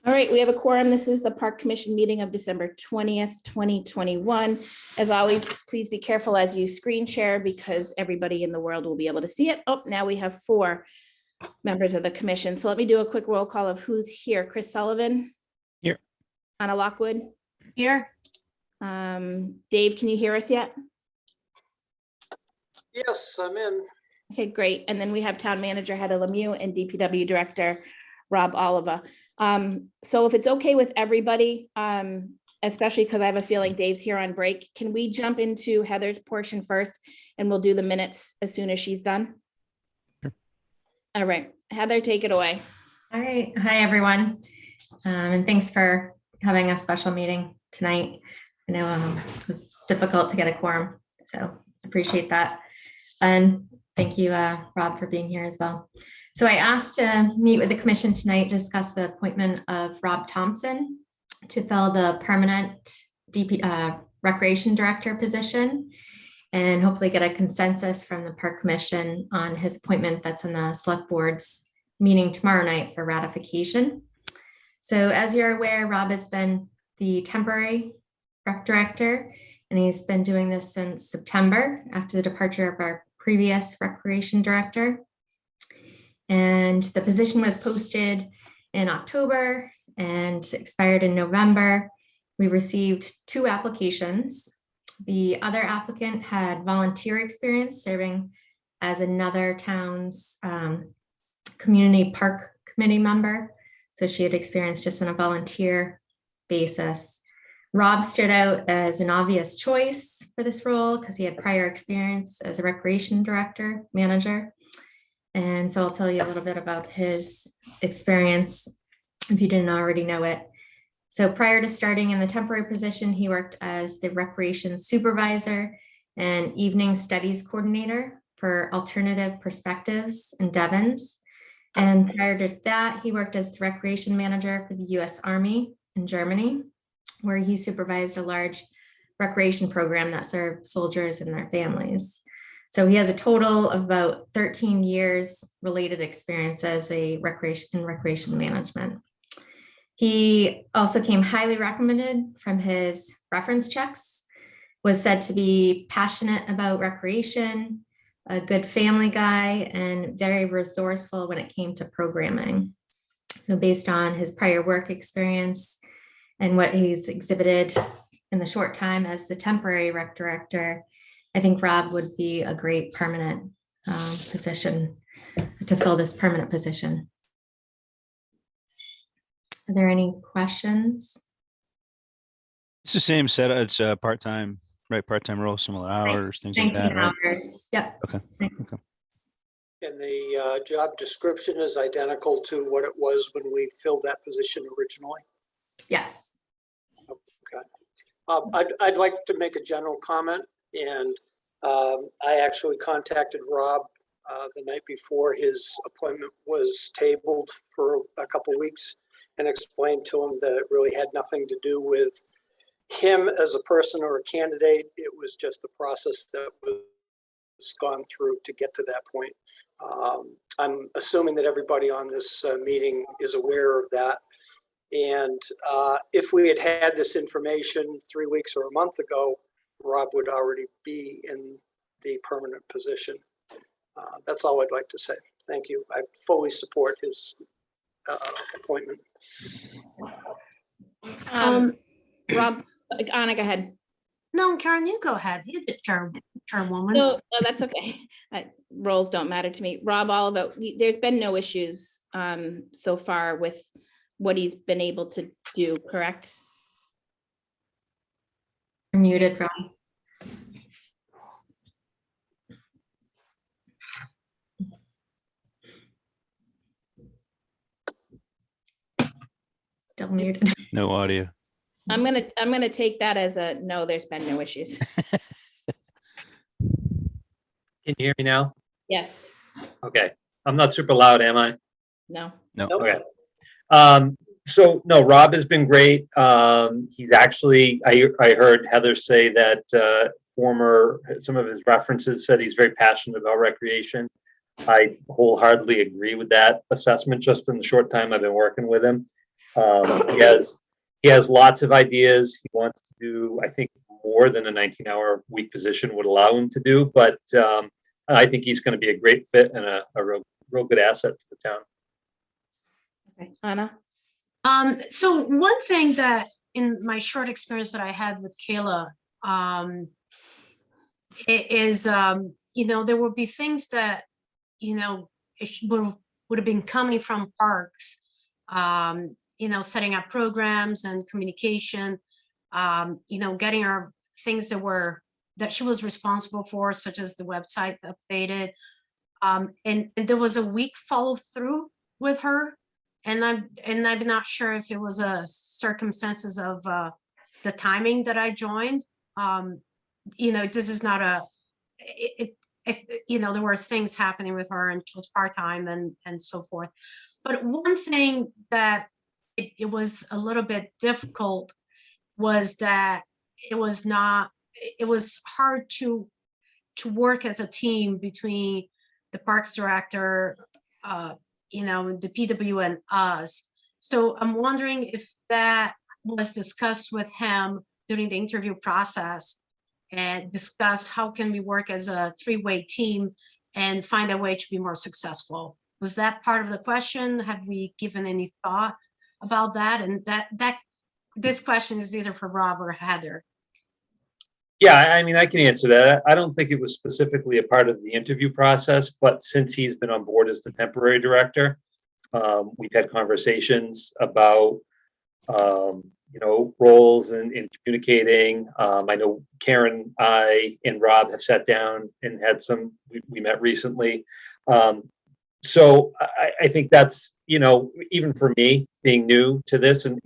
All right, we have a quorum. This is the Park Commission meeting of December 20th, 2021. As always, please be careful as you screen share because everybody in the world will be able to see it. Oh, now we have 4 members of the commission. So let me do a quick roll call of who's here. Chris Sullivan. Here. Anna Lockwood. Here. Dave, can you hear us yet? Yes, I'm in. Okay, great. And then we have Town Manager Heather Lemieux and DPW Director Rob Oliva. So if it's okay with everybody, especially because I have a feeling Dave's here on break, can we jump into Heather's portion first and we'll do the minutes as soon as she's done? Sure. All right, Heather, take it away. All right. Hi, everyone. And thanks for having a special meeting tonight. I know it was difficult to get a quorum, so appreciate that. And thank you, Rob, for being here as well. So I asked to meet with the commission tonight to discuss the appointment of Rob Thompson to fill the permanent recreation director position and hopefully get a consensus from the park commission on his appointment that's in the select board's meeting tomorrow night for ratification. So as you're aware, Rob has been the temporary rec director, and he's been doing this since September after the departure of our previous recreation director. And the position was posted in October and expired in November. We received 2 applications. The other applicant had volunteer experience serving as another town's community park committee member. So she had experience just on a volunteer basis. Rob stood out as an obvious choice for this role because he had prior experience as a recreation director, manager. And so I'll tell you a little bit about his experience if you didn't already know it. So prior to starting in the temporary position, he worked as the recreation supervisor and evening studies coordinator for Alternative Perspectives in Devons. And prior to that, he worked as the recreation manager for the US Army in Germany, where he supervised a large recreation program that served soldiers and their families. So he has a total of about 13 years related experience as a recreation management. He also came highly recommended from his reference checks, was said to be passionate about recreation, a good family guy, and very resourceful when it came to programming. So based on his prior work experience and what he's exhibited in the short time as the temporary rec director, I think Rob would be a great permanent position to fill this permanent position. Are there any questions? It's the same set. It's part-time, right? Part-time role, similar hours, things like that, 19 right? hours. Yep. Okay. Okay. And the job description is identical to what it was when we filled that position originally. Yes. Okay. I'd like to make a general comment, and I actually contacted Rob the night before his appointment was tabled for a couple of weeks and explained to him that it really had nothing to do with him as a person or a candidate. It was just the process that was gone through to get to that point. I'm assuming that everybody on this meeting is aware of that. And if we had had this information 3 weeks or a month ago, Rob would already be in the permanent position. That's all I'd like to say. Thank you. I fully support his appointment. Rob, Anna, go ahead. No, Karen, you go ahead. You're the chairwoman. No, that's okay. Roles don't matter to me. Rob Oliva, there's been no issues so far with what he's been able to do, correct? You're muted, Rob. Still muted. No audio. I'm gonna take that as a no, there's been no issues. Can you hear me now? Yes. Okay. I'm not super loud, am I? No. No. Nope. Okay. So no, Rob has been great. He's actually, I heard Heather say that some of his references said he's very passionate about recreation. I wholeheartedly agree with that assessment just in the short time I've been working with him. He has lots of ideas. He wants to do, I think, more than a 19-hour week position would allow him to do. But I think he's going to be a great fit and a real good asset to the town. Okay, Anna? So one thing that in my short experience that I had with Kayla, there will be things that, would have been coming from parks, setting up programs and communication, getting our things that she was responsible for, such as the website updated. And there was a weak follow through with her. And I'm not sure if it was a circumstances of the timing that I joined. This is not there were things happening with her and she was part-time and so forth. But one thing that it was a little bit difficult was that it was hard to work as a team between the parks director, the PW and us. So I'm wondering if that was discussed with him during the interview process and discuss how can we work as a three-way team and find a way to be more successful. Was that part of the question? Have we given any thought about that? And this question is either for Rob or Heather. Yeah, I mean, I can answer that. I don't think it was specifically a part of the interview process, but since he's been on board as the temporary director, we've had conversations about, roles and communicating. I know Karen, I, and Rob have sat down and had we met recently. So I think that's, even for me being new to this and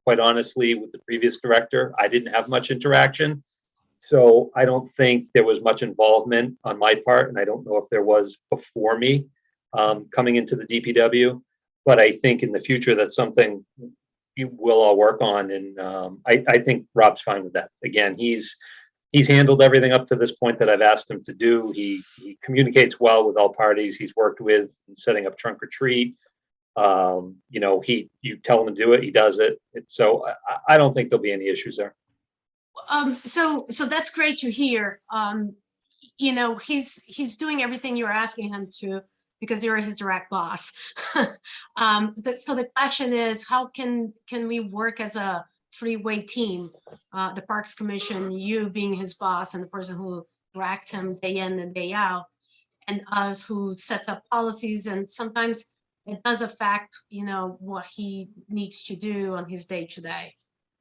quite honestly, with the previous director, I didn't have much interaction. So I don't think there was much involvement on my part, and I don't know if there was before me coming into the DPW. But I think in the future, that's something we'll all work on, and I think Rob's fine with that. Again, he's handled everything up to this point that I've asked him to do. He communicates well with all parties he's worked with in setting up trunk or treat. You tell him to do it, he does it. So I don't think there'll be any issues there. So that's great to hear. He's doing everything you're asking him to because you're his direct boss. So the question is, how can we work as a three-way team? The Parks Commission, you being his boss and the person who directs him day in and day out, and us who sets up policies, and sometimes it does affect, what he needs to do on his day-to-day.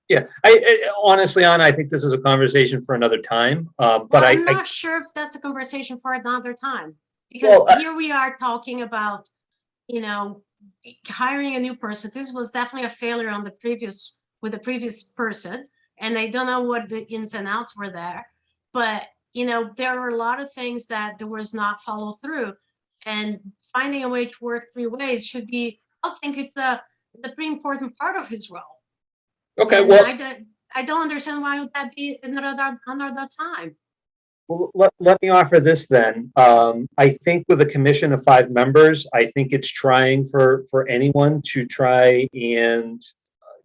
Yeah, I honestly, Anna, I think this is a conversation for another time. But I'm not sure if that's a conversation for another time, because here we are talking about, hiring a new person. This was definitely a failure with the previous person, and I don't know what the ins and outs were there. But there are a lot of things that there was not follow through, and finding a way to work three ways should be. I think it's a pretty important part of his role. Okay, and well, I don't understand why would that be another time. Well, let me offer this then. I think with a commission of 5 members, I think it's trying for anyone to try and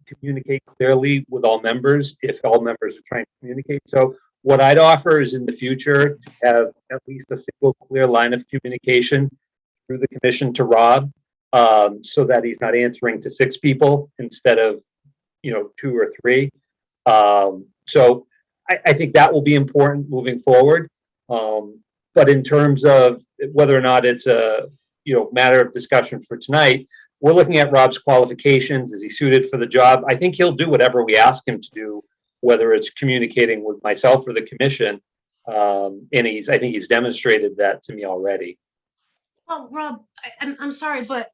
communicate clearly with all members if all members are trying to communicate. So what I'd offer is in the future to have at least a single clear line of communication through the commission to Rob, so that he's not answering to 6 people instead of 2 or 3. So I think that will be important moving forward. But in terms of whether or not it's a matter of discussion for tonight, we're looking at Rob's qualifications. Is he suited for the job? I think he'll do whatever we ask him to do, whether it's communicating with myself or the commission. And I think he's demonstrated that to me already. Well, Rob, I'm sorry, but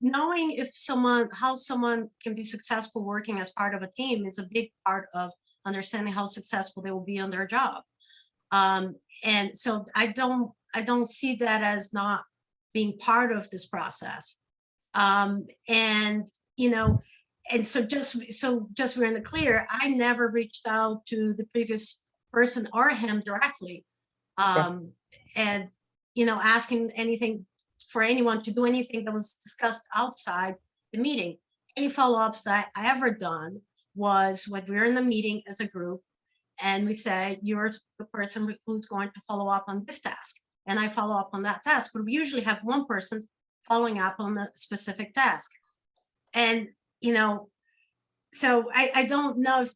knowing how someone can be successful working as part of a team is a big part of understanding how successful they will be on their job. And so I don't see that as not being part of this process. And so just we're in the clear, I never reached out to the previous person or him directly. And asking anything for anyone to do anything that was discussed outside the meeting. any follow-ups that I ever done was when we were in the meeting as a group and we say, you're the person who's going to follow up on this task. And I follow up on that task, but we usually have one person following up on a specific task. And, so I don't know if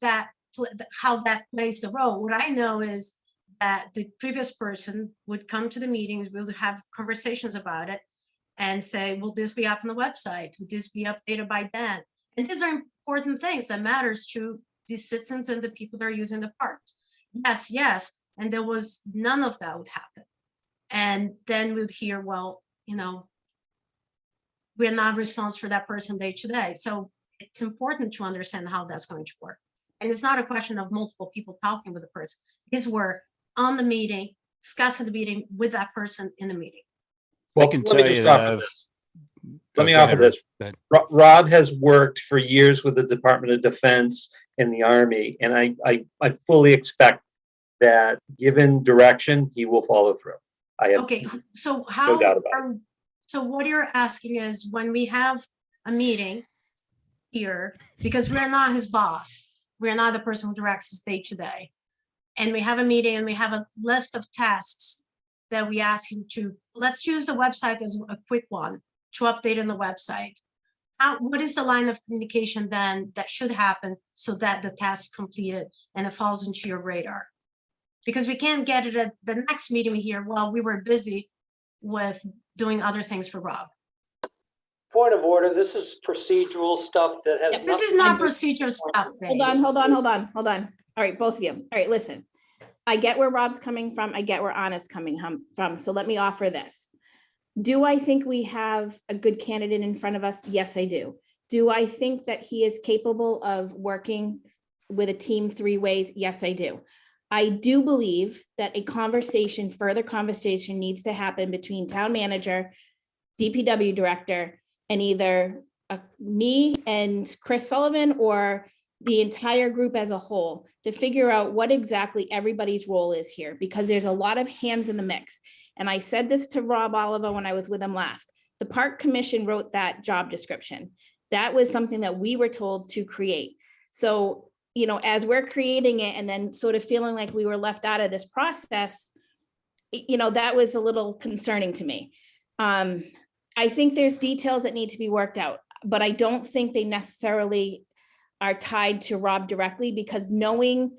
how that plays the role. What I know is that the previous person would come to the meetings, we would have conversations about it and say, will this be up on the website? Will this be updated by then? And these are important things that matters to the citizens and the people that are using the parks. Yes. And there was none of that would happen. And then we'd hear, well, we're not responsible for that person day to day. So it's important to understand how that's going to work. And it's not a question of multiple people talking with a person. These were on the meeting, discussing the meeting with that person in the meeting. Well, can let me tell just you that offer I've- this. Let me Go offer ahead, this. Go ahead. Rob has worked for years with the Department of Defense and the Army, and I fully expect that given direction, he will follow through. I have Okay, so no how, doubt about it. so what you're asking is when we have a meeting here, because we're not his boss, we're not the person who directs us day to day. And we have a meeting and we have a list of tasks that we ask him to, let's use the website as a quick one to update on the website. What is the line of communication then that should happen so that the task is completed and it falls into your radar? Because we can't get it at the next meeting here while we were busy with doing other things for Rob. Point of order, this is procedural stuff that has. This is nothing not to do- procedure stuff. Hold Dave. on. All right, both of you. All right, listen. I get where Rob's coming from. I get where Anna's coming from. So let me offer this. Do I think we have a good candidate in front of us? Yes, I do. Do I think that he is capable of working with a team 3 ways? Yes, I do. I do believe that further conversation needs to happen between town manager, DPW director, and either me and Chris Sullivan or the entire group as a whole to figure out what exactly everybody's role is here, because there's a lot of hands in the mix. And I said this to Rob Oliver when I was with him last. The Park Commission wrote that job description. That was something that we were told to create. So, as we're creating it and then sort of feeling like we were left out of this process, that was a little concerning to me. I think there's details that need to be worked out, but I don't think they necessarily are tied to Rob directly, because knowing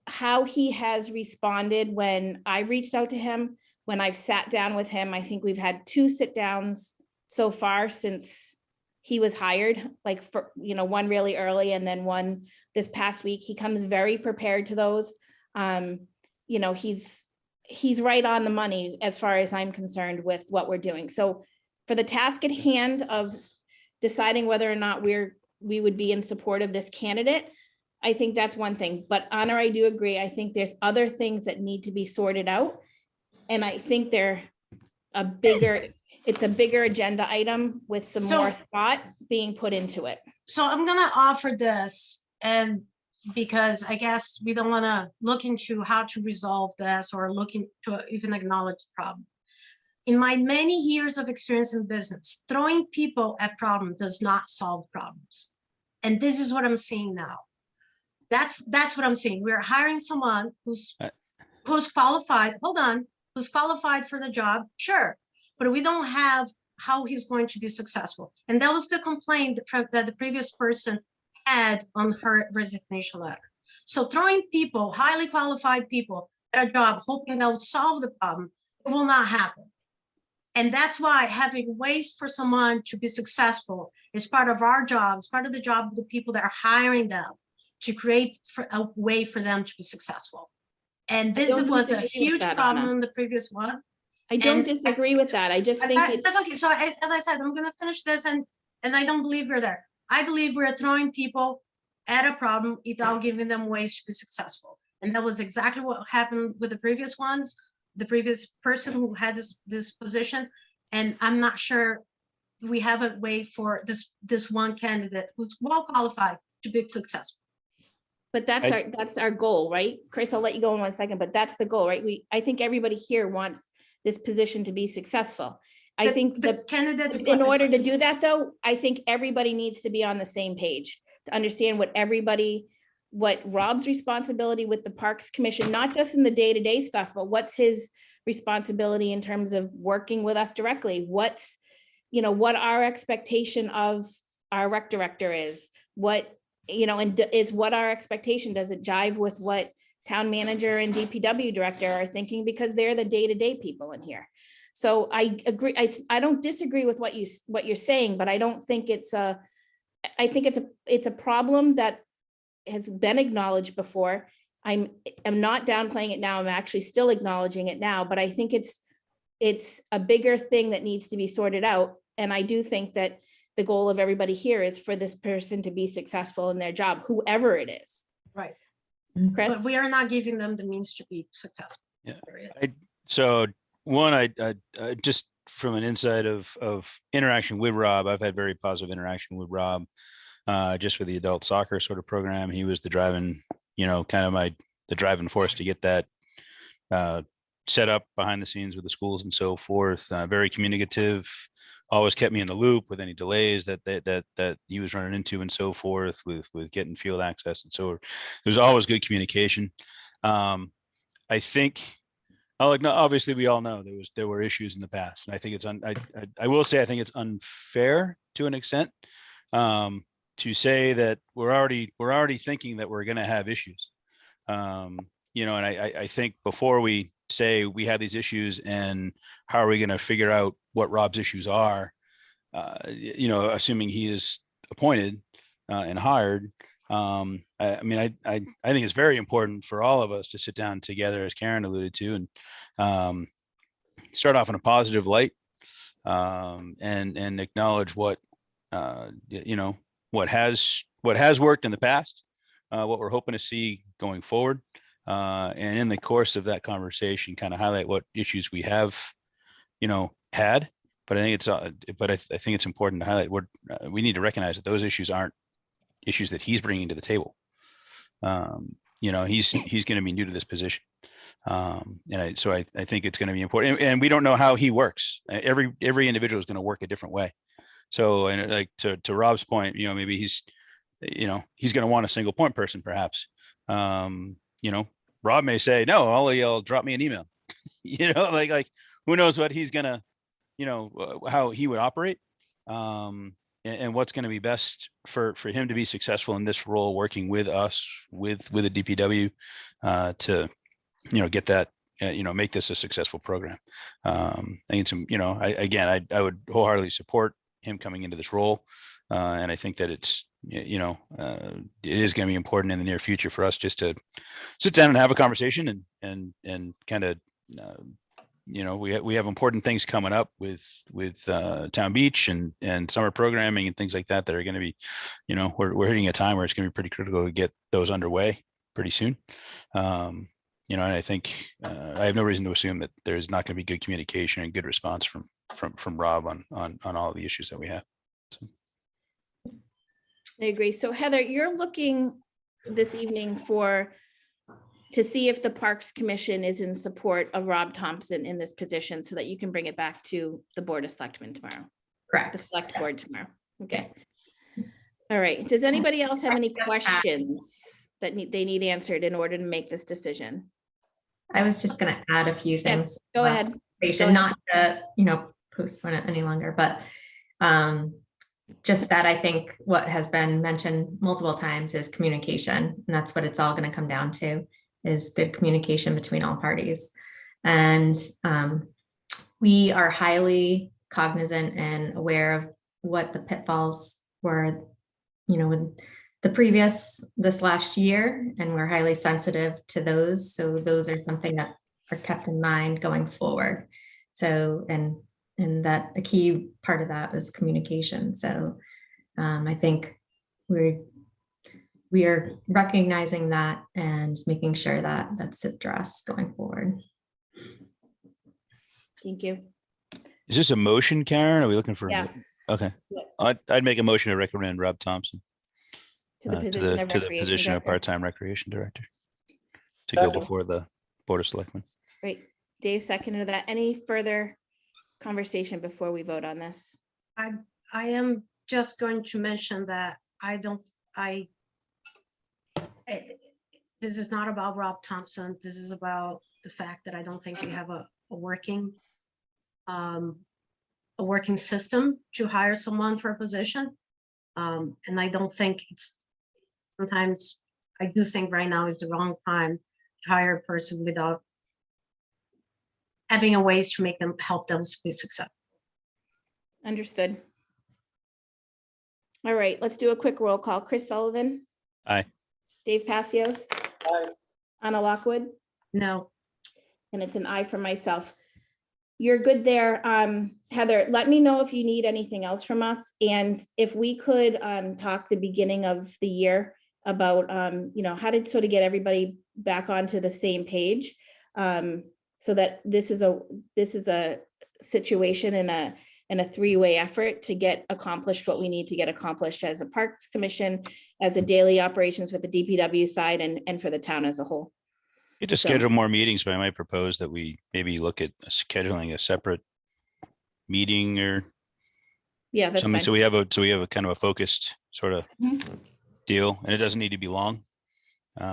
how he has responded when I reached out to him, when I've sat down with him, I think we've had 2 sit downs so far since he was hired, like for, one really early and then one this past week. He comes very prepared to those. He's right on the money as far as I'm concerned with what we're doing. So for the task at hand of deciding whether or not we would be in support of this candidate, I think that's one thing. But Anna, I do agree. I think there's other things that need to be sorted out. And I think it's a bigger agenda item with some more thought being put into it. So I'm gonna offer this, and because I guess we don't wanna look into how to resolve this or looking to even acknowledge the problem. In my many years of experience in business, throwing people at problems does not solve problems. And this is what I'm seeing now. That's what I'm seeing. We're hiring someone who's qualified, who's qualified for the job, sure, but we don't have how he's going to be successful. And that was the complaint that the previous person had on her resignation letter. So throwing people, highly qualified people at a job, hoping they'll solve the problem, it will not happen. And that's why having ways for someone to be successful is part of our job, it's part of the job of the people that are hiring them to create a way for them to be successful. And this was a huge problem in the previous one. I don't disagree with that. I just think it's. That's okay. So as I said, I'm going to finish this, and I don't believe we're there. I believe we're throwing people at a problem without giving them ways to be successful. And that was exactly what happened with the previous ones, the previous person who had this position. And I'm not sure we have a way for this one candidate who's well qualified to be successful. But that's our goal, right? Chris, I'll let you go in 1 second, but that's the goal, right? I think everybody here wants this position to be successful. I think the the candidates. in order to do that, though, I think everybody needs to be on the same page to understand what Rob's responsibility with the Parks Commission, not just in the day-to-day stuff, but what's his responsibility in terms of working with us directly? What our expectation of our rec director is, is what our expectation, does it jive with what town manager and DPW director are thinking, because they're the day-to-day people in here. So I agree. I don't disagree with what you're saying, but I don't think I think it's a problem that has been acknowledged before. I'm not downplaying it now. I'm actually still acknowledging it now, but I think it's a bigger thing that needs to be sorted out. And I do think that the goal of everybody here is for this person to be successful in their job, whoever it is. Right. Chris? But we are not giving them the means to be successful. Yeah. Period. So one, I just from an insight of interaction with Rob, I've had very positive interaction with Rob, just with the adult soccer sort of program. He was the driving, the driving force to get that set up behind the scenes with the schools and so forth. Very communicative, always kept me in the loop with any delays that he was running into and so forth with getting field access. And so there's always good communication. I think, obviously we all know there were issues in the past, and I think it's I will say I think it's unfair to an extent to say that we're already thinking that we're going to have issues. And I think before we say we have these issues and how are we going to figure out what Rob's issues are, assuming he is appointed and hired. I think it's very important for all of us to sit down together, as Karen alluded to, and start off in a positive light, and acknowledge what has worked in the past, what we're hoping to see going forward, and in the course of that conversation, kind of highlight what issues we have, had. But I think it's important to highlight what we need to recognize, that those issues aren't issues that he's bringing to the table. He's going to be new to this position. So I think it's going to be important, and we don't know how he works. Every individual is going to work a different way. So, and like to Rob's point, maybe he's going to want a single point person, perhaps. Rob may say, no, all of y'all drop me an email. Like who knows what he's gonna, how he would operate, and what's going to be best for him to be successful in this role, working with us, with the DPW, to, get that, make this a successful program. I think it's, I would wholeheartedly support him coming into this role. And I think that it's, it is going to be important in the near future for us just to sit down and have a conversation and kind of, we have important things coming up with Town Beach and summer programming and things like that are going to be, we're hitting a time where it's going to be pretty critical to get those underway pretty soon. And I think I have no reason to assume that there's not going to be good communication and good response from Rob on all the issues that we have. So. I agree. So Heather, you're looking this evening to see if the Parks Commission is in support of Rob Thompson in this position, so that you can bring it back to the Board of Selectmen tomorrow. Correct. The Select Board tomorrow. Okay. Yes. All right. Does anybody else have any questions that they need answered in order to make this decision? I was just going to add a few things. Go ahead. Not to, postpone it any longer, but just that I think what has been mentioned multiple times is communication. And that's what it's all going to come down to, is good communication between all parties. And we are highly cognizant and aware of what the pitfalls were, with this last year, and we're highly sensitive to those. So those are something that are kept in mind going forward. So, and that a key part of that is communication. So I think we are recognizing that and making sure that that's addressed going forward. Thank you. Is this a motion, Karen? Are we looking for? Yeah. Okay. Yeah. I'd make a motion to recommend Rob Thompson To the to the position of part-time recreation director to go before the Board of Selectmen. Great. Dave seconded that. Any further conversation before we vote on this? I am just going to mention that this is not about Rob Thompson. This is about the fact that I don't think we have a working system to hire someone for a position. And I don't think sometimes I do think right now is the wrong time to hire a person without having a ways to help them be successful. Understood. All right, let's do a quick roll call. Chris Sullivan, Aye. Dave Passios, Aye. Anna Lockwood, No, and it's an aye for myself. You're good there. Heather, let me know if you need anything else from us. And if we could talk the beginning of the year about, how to sort of get everybody back onto the same page. So that this is a situation and a three-way effort to get accomplished what we need to get accomplished as a Parks Commission, as a daily operations with the DPW side and for the town as a whole. You just So- schedule more meetings, but I might propose that we maybe look at scheduling a separate meeting or Yeah, that's something. fine. So we have a kind of a focused sort of Mhm. deal, and it doesn't need to be long. We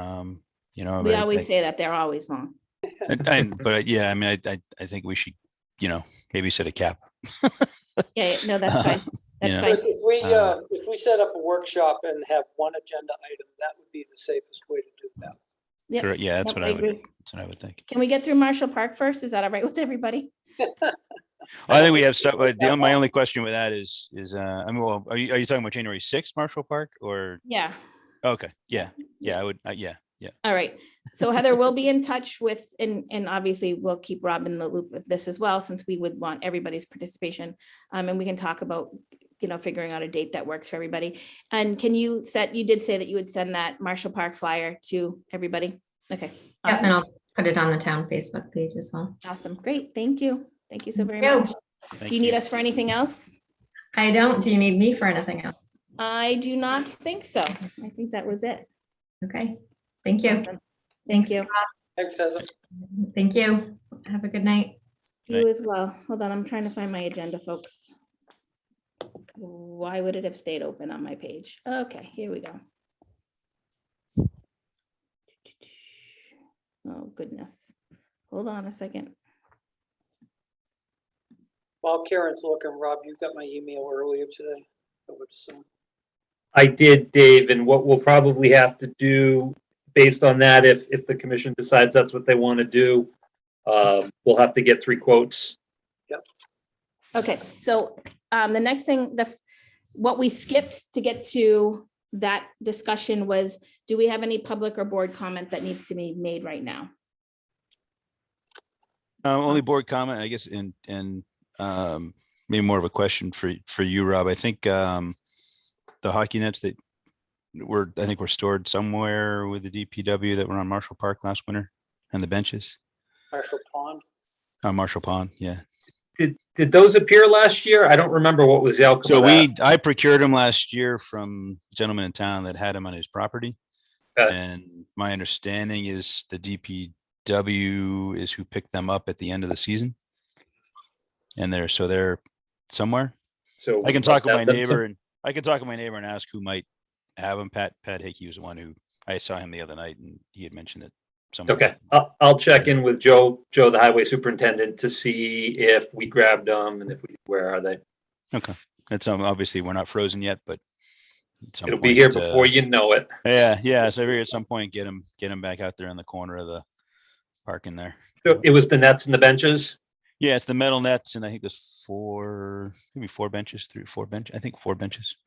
but always say that they're always long. but yeah, I mean, I think we should, maybe set a cap. Yeah, no, that's fine. That's Yeah. fine. If we set up a workshop and have one agenda item, that would be the safest way to do that. Yep. Correct. Yeah, that's Yep, what I agree. that's what I would think. Can we get through Marshall Park first? Is that all right with everybody? I think we have stuff, but my only question with that is, I mean, well, are you talking about January 6th, Marshall Park, or? Yeah. Okay, yeah, I would, yeah. All right. So Heather, we'll be in touch with, and obviously we'll keep Rob in the loop of this as well, since we would want everybody's participation. And we can talk about, figuring out a date that works for everybody. And you did say that you would send that Marshall Park flyer to everybody. Okay. Yep, Awesome. and I'll put it on the town Facebook page as well. Awesome. Great. Thank you. Thank you so very Thank you. much. Do you need us for anything else? I don't, do you need me for anything else? I do not think so. I think that was it. Okay, thank you. Awesome. Thanks. you. Thanks, Heather. Thank you. Have a good night. You as well. Hold on, I'm trying to find my agenda, folks. Why would it have stayed open on my page? Okay, here we go. Oh, goodness. Hold on a second. While Karen's looking, Rob, you got my email earlier today. I would assume. I did, Dave, and what we'll probably have to do based on that, if the commission decides that's what they want to do, we'll have to get 3 quotes. Okay, so the next thing, what we skipped to get to that discussion was, do we have any public or board comment that needs to be made right now? Only board comment, I guess, and maybe more of a question for you, Rob. I think the hockey nets that were stored somewhere with the DPW that were on Marshall Park last winter, and the benches. Marshall Pond. Marshall Pond, yeah. Did those appear last year? I don't remember what was the outcome So of that. I procured them last year from a gentleman in town that had them on his property. Okay. And my understanding is the DPW is who picked them up at the end of the season. And they're somewhere. So I can we talk must with my have them neighbor and ask who might have them. Pat Hickey was the one who, I saw him the other night and he had mentioned it somewhere. Okay, I'll check in with Joe, the highway superintendent, to see if we grabbed them and where are they. Okay. That's obviously we're not frozen yet, but at some It'll be point, here before you know it. Yeah. So I figure at some point, get them back out there in the corner of the park in there. So it was the nets and the benches? Yeah, it's the metal nets, and I think there's 4 benches, 4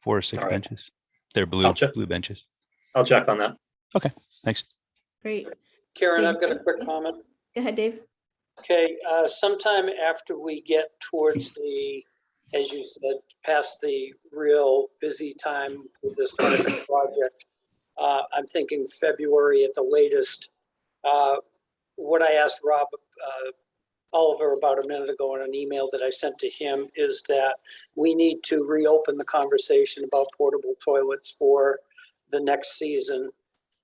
or 6 All right. benches. They're blue check. benches. I'll check on that. Okay, thanks. Great. Karen, I've got a quick comment. Go ahead, Dave. Okay, sometime after we get towards the, as you said, past the real busy time with this project, I'm thinking February at the latest. What I asked Rob Oliver about a minute ago in an email that I sent to him is that we need to reopen the conversation about portable toilets for the next season.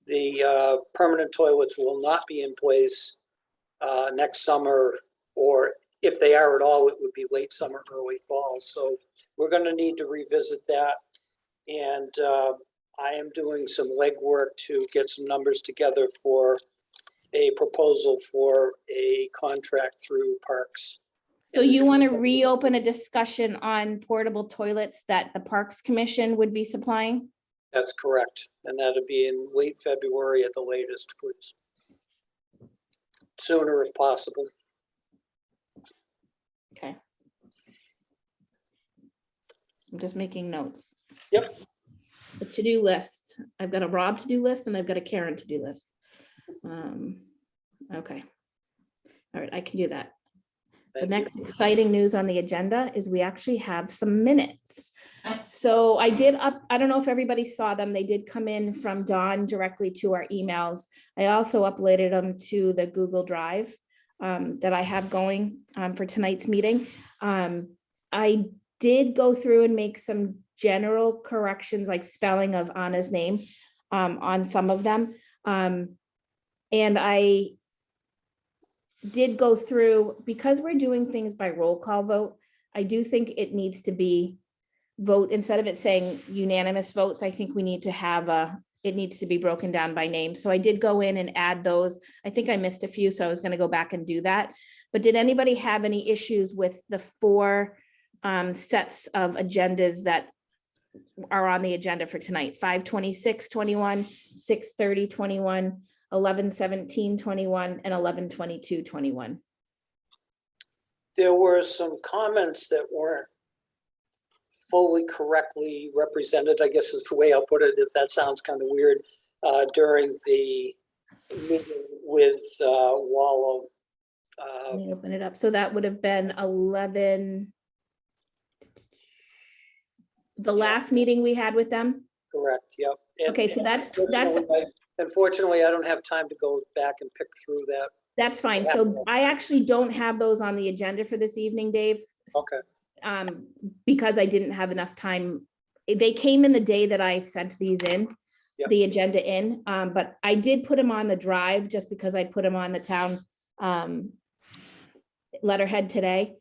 The permanent toilets will not be in place next summer or if they are at all, it would be late summer, early fall. So we're going to need to revisit that. And I am doing some legwork to get some numbers together for a proposal for a contract through Parks. So you want to reopen a discussion on portable toilets that the Parks Commission would be supplying? That's correct. And that'll be in late February at the latest, please. Sooner if possible. Okay. I'm just making notes. Yep. The to-do list. I've got a Rob to-do list and I've got a Karen to-do list. Okay. All right, I can do that. The Thank you. next exciting news on the agenda is we actually have some minutes. So I don't know if everybody saw them. They did come in from Dawn directly to our emails. I also uploaded them to the Google Drive that I have going for tonight's meeting. I did go through and make some general corrections, like spelling of Anna's name on some of them. And I did go through, because we're doing things by roll call vote, I do think it needs to be vote, instead of it saying unanimous votes, I think we need to have it needs to be broken down by name. So I did go in and add those. I think I missed a few, so I was going to go back and do that. But did anybody have any issues with the 4 sets of agendas that are on the agenda for tonight? 5:26:21, 6:30:21, 11:17:21, and 11:22:21. There were some comments that weren't fully correctly represented, I guess is the way I'll put it, if that sounds kind of weird, during the meeting with Wallow. Let me open it up. So that would have been 11. The last meeting we had with them? Correct, yep. And Okay, so that's unfortunately, I don't have time to go back and pick through that. That's fine. So I actually don't have those on the agenda for this evening, Dave. Okay, Because I didn't have enough time. They came in the day that I sent these in, Yep. the agenda in, but I did put them on the drive just because I put them on the town letterhead today.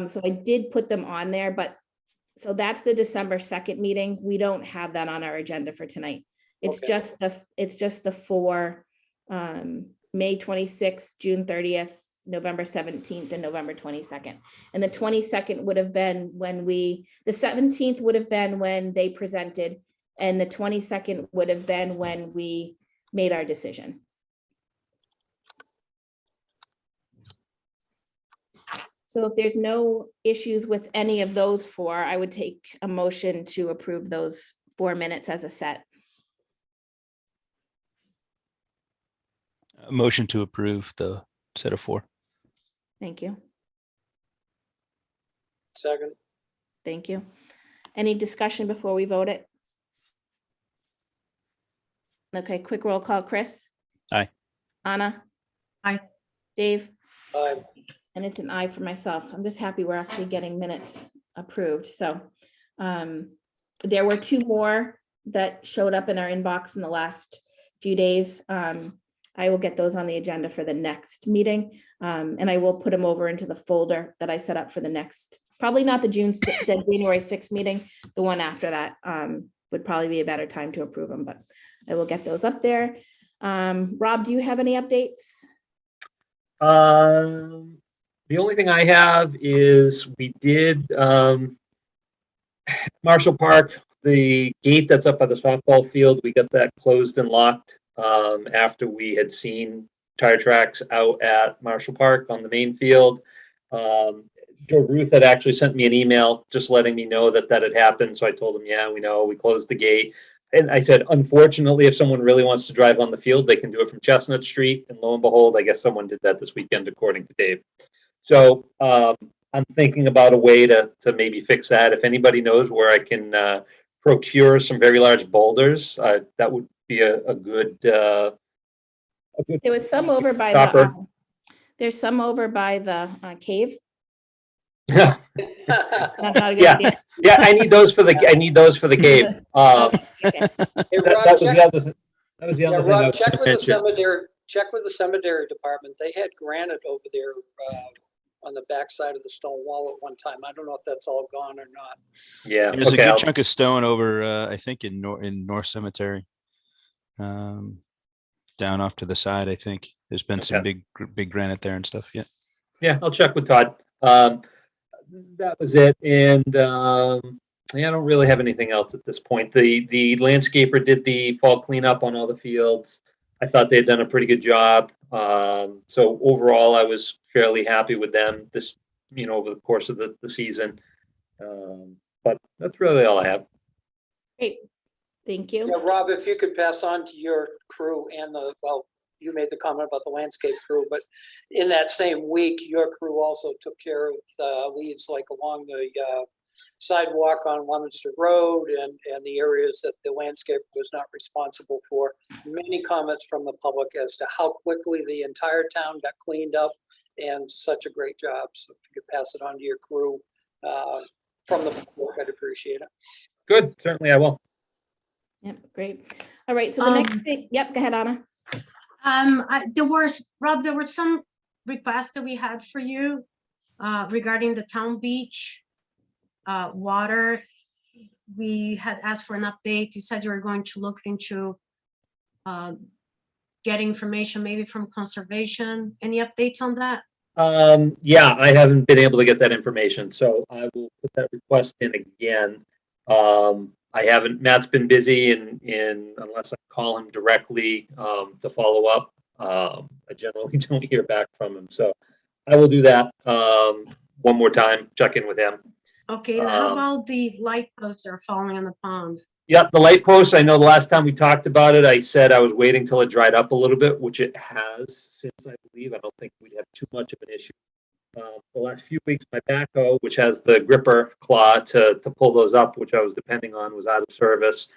So I did put them on there, but so that's the December 2nd meeting. We don't have that on our agenda for tonight. It's Okay. just the 4, May 26th, June 30th, November 17th, and November 22nd. And the 22nd would have been the 17th would have been when they presented, and the 22nd would have been when we made our decision. So if there's no issues with any of those 4, I would take a motion to approve those 4 minutes as a set. A motion to approve the set of 4. Thank you. second, Thank you. Any discussion before we vote it? Okay, quick roll call. Chris? Aye. Anna? Aye. Dave? aye. And it's an aye for myself. I'm just happy we're actually getting minutes approved. So there were 2 more that showed up in our inbox in the last few days. I will get those on the agenda for the next meeting. And I will put them over into the folder that I set up for the next, probably not the January 6th meeting. The one after that would probably be a better time to approve them, but I will get those up there. Rob, do you have any updates? The only thing I have is we did Marshall Park, the gate that's up by the softball field, we got that closed and locked after we had seen tire tracks out at Marshall Park on the main field. Joe Ruth had actually sent me an email just letting me know that that had happened. So I told him, yeah, we know, we closed the gate. And I said, unfortunately, if someone really wants to drive on the field, they can do it from Chestnut Street. And lo and behold, I guess someone did that this weekend, according to Dave. So I'm thinking about a way to maybe fix that. If anybody knows where I can procure some very large boulders, that would be a good. There was some over by Stopper. There's some over by the cave. Yeah, Not how to yeah, get it. yeah. I need those for the cave. Okay. Hey, That Rob, was the check, other thing. That was the yeah, other thing. I Rob, was gonna mention. check with the cemetery department. They had granite over there on the backside of the stone wall at one time. I don't know if that's all gone or not. Yeah. There's a Okay. good chunk of stone over, I think in North Cemetery. Down off to the side, I think. There's been some Okay. big granite there and stuff. Yeah. Yeah, I'll check with Todd. That was it. And yeah, I don't really have anything else at this point. The landscaper did the fall cleanup on all the fields. I thought they had done a pretty good job. So overall, I was fairly happy with them this, over the course of the season. But that's really all I have. Great. Thank Yeah, you. Rob, if you could pass on to your crew and you made the comment about the landscape crew, but in that same week, your crew also took care of leaves like along the sidewalk on Leominster Road and the areas that the landscape was not responsible for. Many comments from the public as to how quickly the entire town got cleaned up, and such a great job. So if you could pass it on to your crew from the public, I'd appreciate it. Good, certainly I will. Yep, great. All right, so the next thing, yep, go ahead, Anna. There were some requests that we had for you regarding the town beach water. We had asked for an update. You said you were going to look into getting information maybe from conservation. Any updates on that? Yeah, I haven't been able to get that information, so I will put that request in again. I haven't, Matt's been busy and unless I call him directly to follow up, I generally don't hear back from him. So I will do that one more time, check in with him. Okay, and how about the light posts that are falling on the pond? Yep, the light post, I know the last time we talked about it, I said I was waiting till it dried up a little bit, which it has since, I believe. I don't think we'd have too much of an issue. The last few weeks, my backhoe, which has the gripper claw to pull those up, which I was depending on, was out of service.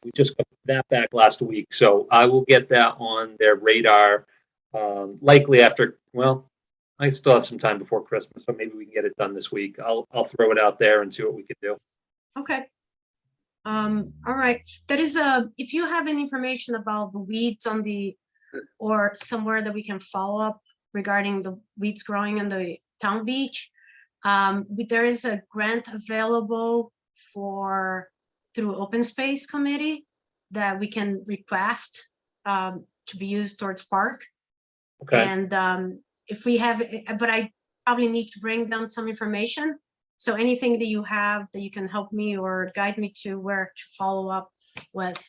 We just got that back last week, so I will get that on their radar likely after, well, I still have some time before Christmas, so maybe we can get it done this week. I'll throw it out there and see what we can do. Okay. All right. That is if you have any information about the weeds on or somewhere that we can follow up regarding the weeds growing in the town beach, there is a grant available through Open Space Committee that we can request to be used towards park. Okay. And if we have, but I probably need to bring them some information. So anything that you have that you can help me or guide me to where to follow up with,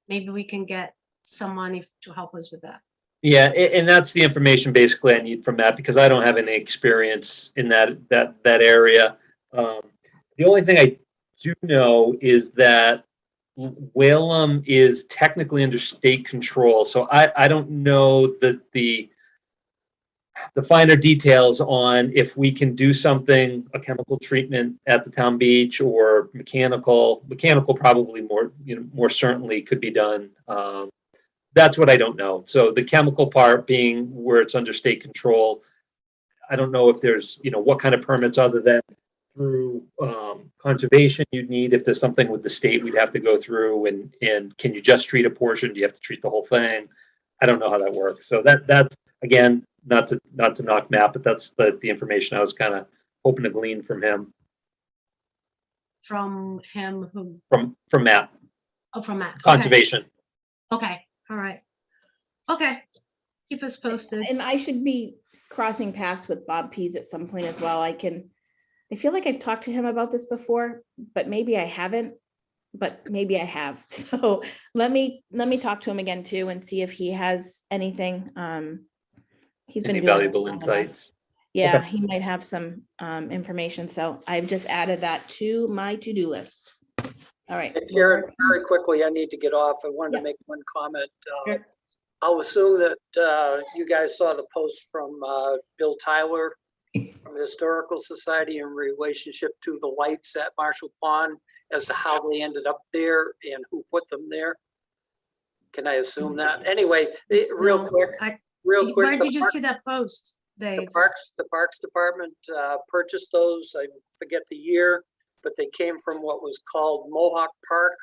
maybe we can get someone to help us with that. Yeah, and that's the information basically I need from Matt because I don't have any experience in that area. The only thing I do know is that Whalum is technically under state control, so I don't know that the finer details on if we can do something, a chemical treatment at the town beach or mechanical probably more certainly could be done. That's what I don't know. So the chemical part being where it's under state control, I don't know if there's, what kind of permits other than through conservation you'd need. If there's something with the state we'd have to go through and can you just treat a portion? Do you have to treat the whole thing? I don't know how that works. So that's, again, not to knock Matt, but that's the information I was kind of hoping to glean from him. From him who? From Matt. Oh, from Matt. Conservation. Okay. All right. Okay. Keep us posted. And I should be crossing paths with Bob Pease at some point as well. I feel like I've talked to him about this before, but maybe I haven't, but maybe I have. So let me talk to him again too and see if he has anything. He's been Any doing valuable this long insights. enough. Yeah, Okay. he might have some information. So I've just added that to my to-do list. All right. Karen, very quickly, I need to get off. I wanted Yeah. to make one comment. Sure. I'll assume that you guys saw the post from Bill Tyler from the Historical Society in relationship to the lights at Marshall Pond as to how they ended up there and who put them there. Can I assume that? Anyway, real No, quick. Where did you see that post, Dave? The Parks Department purchased those. I forget the year, but they came from what was called Mohawk Park,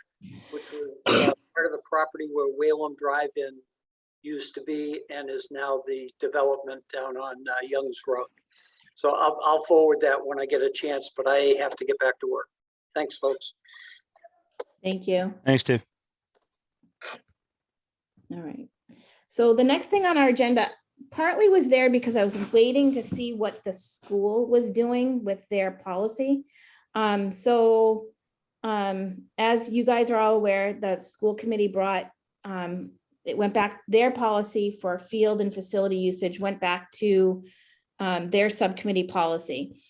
which was part of the property where Whalum Drive-In used to be and is now the development down on Youngs Road. So I'll forward that when I get a chance, but I have to get back to work. Thanks, folks. Thank you. Thanks, Dave. All right. So the next thing on our agenda partly was there because I was waiting to see what the school was doing with their policy. As you guys are all aware, the school committee brought, it went back, their policy for field and facility usage went back to their subcommittee policy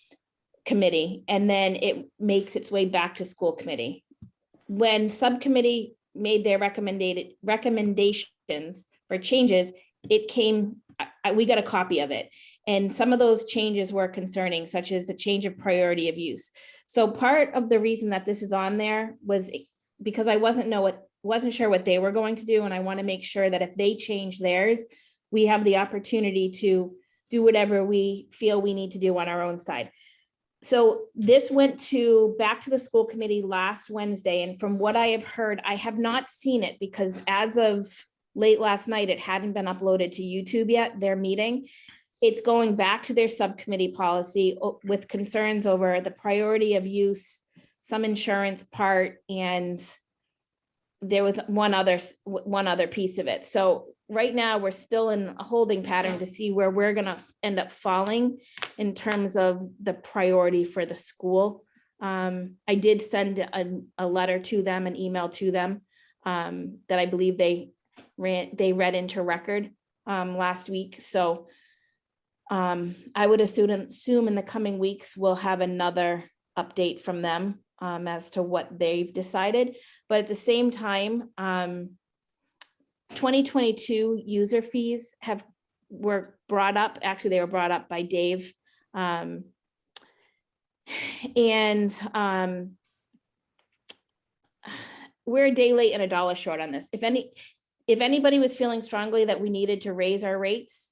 committee, and then it makes its way back to school committee. When subcommittee made their recommendations for changes, it came, we got a copy of it. And some of those changes were concerning, such as the change of priority of use. So part of the reason that this is on there was because I wasn't sure what they were going to do. And I want to make sure that if they change theirs, we have the opportunity to do whatever we feel we need to do on our own side. So this went back to the school committee last Wednesday. And from what I have heard, I have not seen it because as of late last night, it hadn't been uploaded to YouTube yet, their meeting. It's going back to their subcommittee policy with concerns over the priority of use, some insurance part, and there was one other piece of it. So right now we're still in a holding pattern to see where we're going to end up falling in terms of the priority for the school. I did send a letter to them, an email to them that I believe they read into record last week. So I would assume in the coming weeks, we'll have another update from them as to what they've decided. But at the same time, 2022 user fees were brought up. Actually, they were brought up by Dave. We're a day late and $1 short on this. If anybody was feeling strongly that we needed to raise our rates,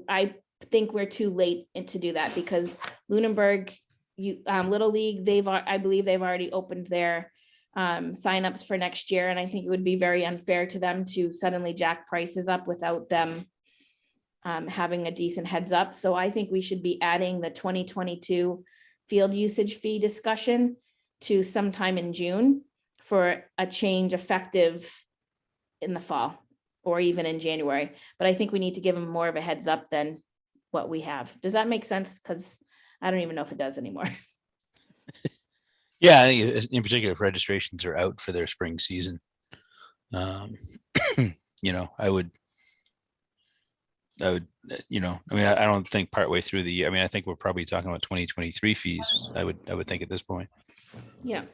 I think we're too late to do that because Lunenburg, Little League, I believe they've already opened their signups for next year. And I think it would be very unfair to them to suddenly jack prices up without them having a decent heads up. So I think we should be adding the 2022 field usage fee discussion to sometime in June for a change effective in the fall or even in January. But I think we need to give them more of a heads up than what we have. Does that make sense? Because I don't even know if it does anymore. Yeah, I think in particular, if registrations are out for their spring season, I would, I don't think partway through the year. I mean, I think we're probably talking about 2023 fees. I would think at this point. Yeah.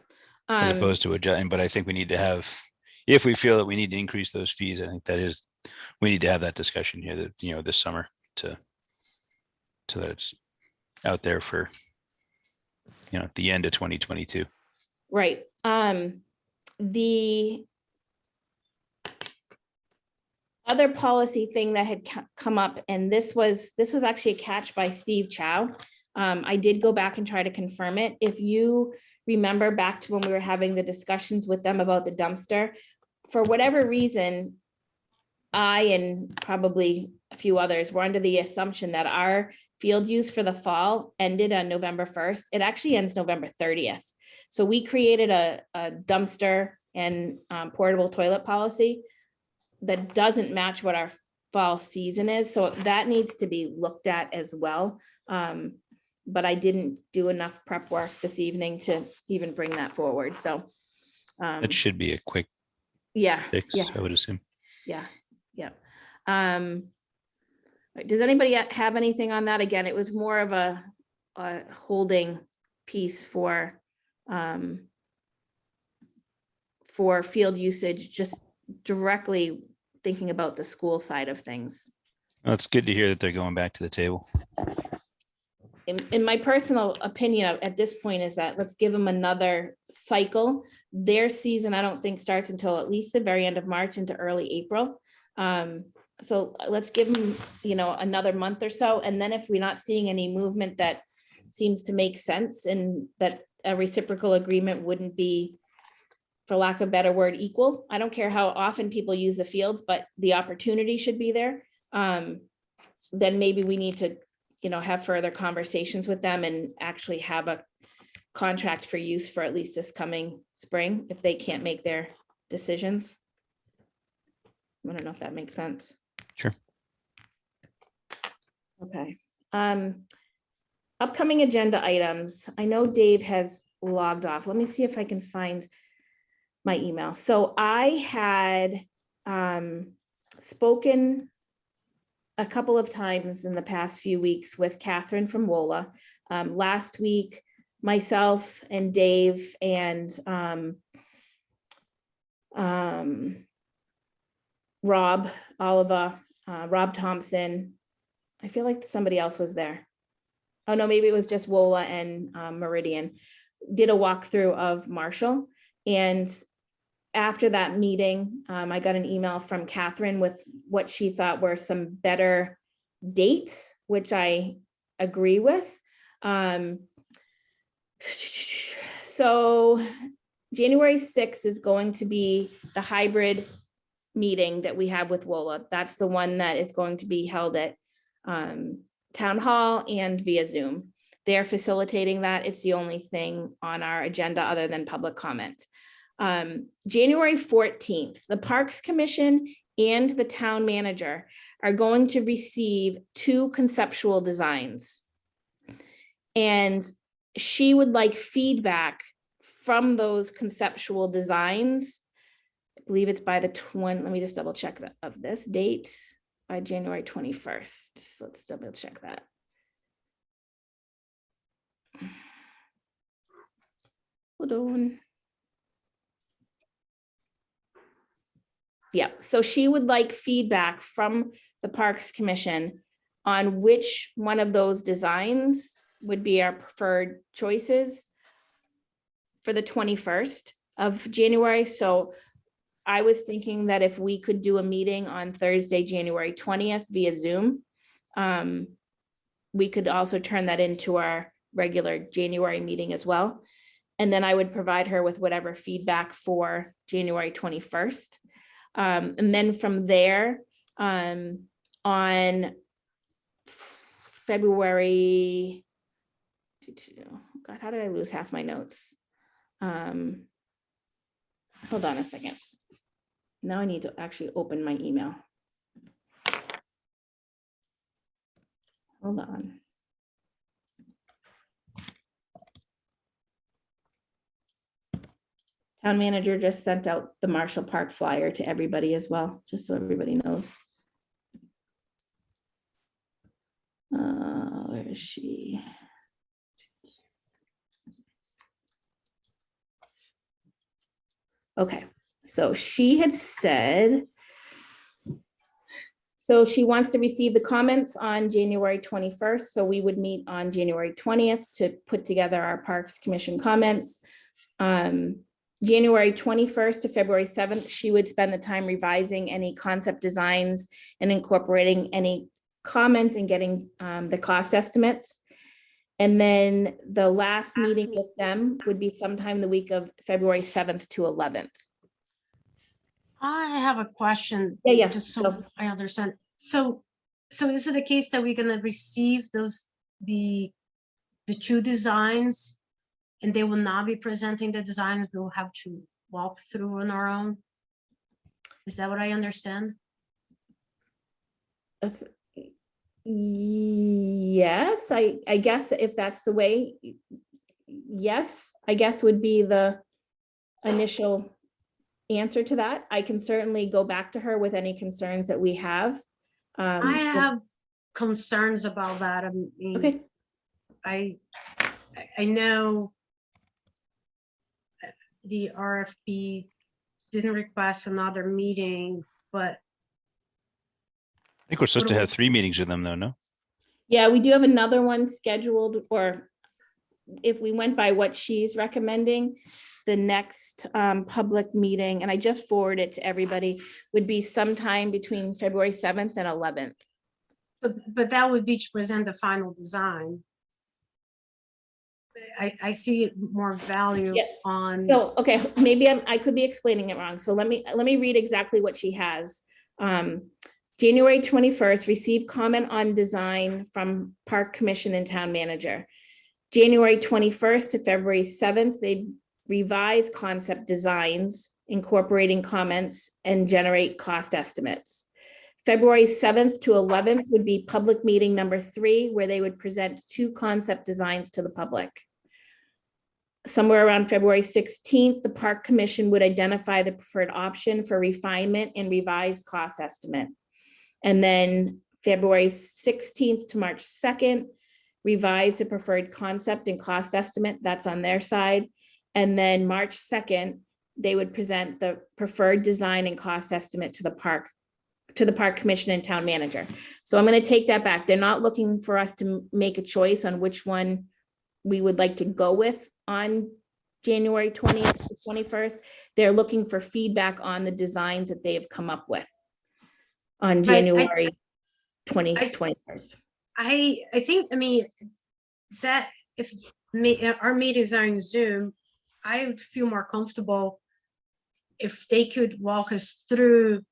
As opposed to adjusting, but I think we need to have, if we feel that we need to increase those fees, I think we need to have that discussion here that, this summer so that it's out there for, the end of 2022. Right. The other policy thing that had come up, and this was actually a catch by Steve Chow. I did go back and try to confirm it. If you remember back to when we were having the discussions with them about the dumpster, for whatever reason, I and probably a few others were under the assumption that our field use for the fall ended on November 1st. It actually ends November 30th. So we created a dumpster and portable toilet policy that doesn't match what our fall season is. So that needs to be looked at as well. But I didn't do enough prep work this evening to even bring that forward. So It should be a quick fix, I would assume. Yeah. Does anybody have anything on that? Again, it was more of a holding piece for field usage, just directly thinking about the school side of things. Well, it's good to hear that they're going back to the table. In my personal opinion at this point is that let's give them another cycle. Their season, I don't think starts until at least the very end of March into early April. So let's give them, another month or so. And then if we're not seeing any movement that seems to make sense and that a reciprocal agreement wouldn't be, for lack of a better word, equal. I don't care how often people use the fields, but the opportunity should be there. Then maybe we need to have further conversations with them and actually have a contract for use for at least this coming spring if they can't make their decisions. I don't know if that makes sense. Sure. Okay. Upcoming agenda items. I know Dave has logged off. Let me see if I can find my email. So I had spoken a couple of times in the past few weeks with Catherine from WOLA. Last week, myself and Dave and Rob Oliva, Rob Thompson. I feel like somebody else was there. Oh no, maybe it was just WOLA and Meridian. Did a walkthrough of Marshall. And after that meeting, I got an email from Catherine with what she thought were some better dates, which I agree with. So January 6th is going to be the hybrid meeting that we have with WOLA. That's the one that is going to be held at Town Hall and via Zoom. They're facilitating that. It's the only thing on our agenda other than public comment. January 14th, the Parks Commission and the town manager are going to receive 2 conceptual designs. And she would like feedback from those conceptual designs. I believe it's by the 20, let me just double check that of this date, by January 21st. So let's double check that. Hold on. Yeah, so she would like feedback from the Parks Commission on which one of those designs would be our preferred choices for the 21st of January. So I was thinking that if we could do a meeting on Thursday, January 20th via Zoom, we could also turn that into our regular January meeting as well. And then I would provide her with whatever feedback for January 21st. And then from there, on February, God, how did I lose half my notes? Hold on a second. Now I need to actually open my email. Hold on. Town manager just sent out the Marshall Park flyer to everybody as well, just so everybody knows. Where is she? Okay, so she had said, so she wants to receive the comments on January 21st. So we would meet on January 20th to put together our Parks Commission comments. January 21st to February 7th, she would spend the time revising any concept designs and incorporating any comments and getting the cost estimates. And then the last meeting with them would be sometime the week of February 7th to 11th. I have a question. Yeah. Just so I understand. So is it the case that we're gonna receive the 2 designs and they will not be presenting the designs, we'll have to walk through on our own? Is that what I understand? Yes, I guess if that's the way, yes, I guess would be the initial answer to that. I can certainly go back to her with any concerns that we have. I have concerns about that. I mean, Okay. I know the RFP didn't request another meeting, but I think we're supposed to have 3 meetings with them though, no? Yeah, we do have another one scheduled, or if we went by what she's recommending, the next public meeting, and I just forwarded it to everybody, would be sometime between February 7th and 11th. but that would be to present the final design. I see more value Yeah. on. So, okay, maybe I could be explaining it wrong. So let me read exactly what she has. January 21st, receive comment on design from Park Commission and Town Manager. January 21st to February 7th, they revise concept designs, incorporating comments and generate cost estimates. February 7th to 11th would be public meeting number 3, where they would present 2 concept designs to the public. Somewhere around February 16th, the Park Commission would identify the preferred option for refinement and revised cost estimate. And then February 16th to March 2nd, revise the preferred concept and cost estimate. That's on their side. And then March 2nd, they would present the preferred design and cost estimate to the Park Commission and Town Manager. So I'm going to take that back. They're not looking for us to make a choice on which one we would like to go with on January 20th to 21st. They're looking for feedback on the designs that they have come up with on January 21st. I think, I mean, that if our meetings are in Zoom, I would feel more comfortable if they could walk us through,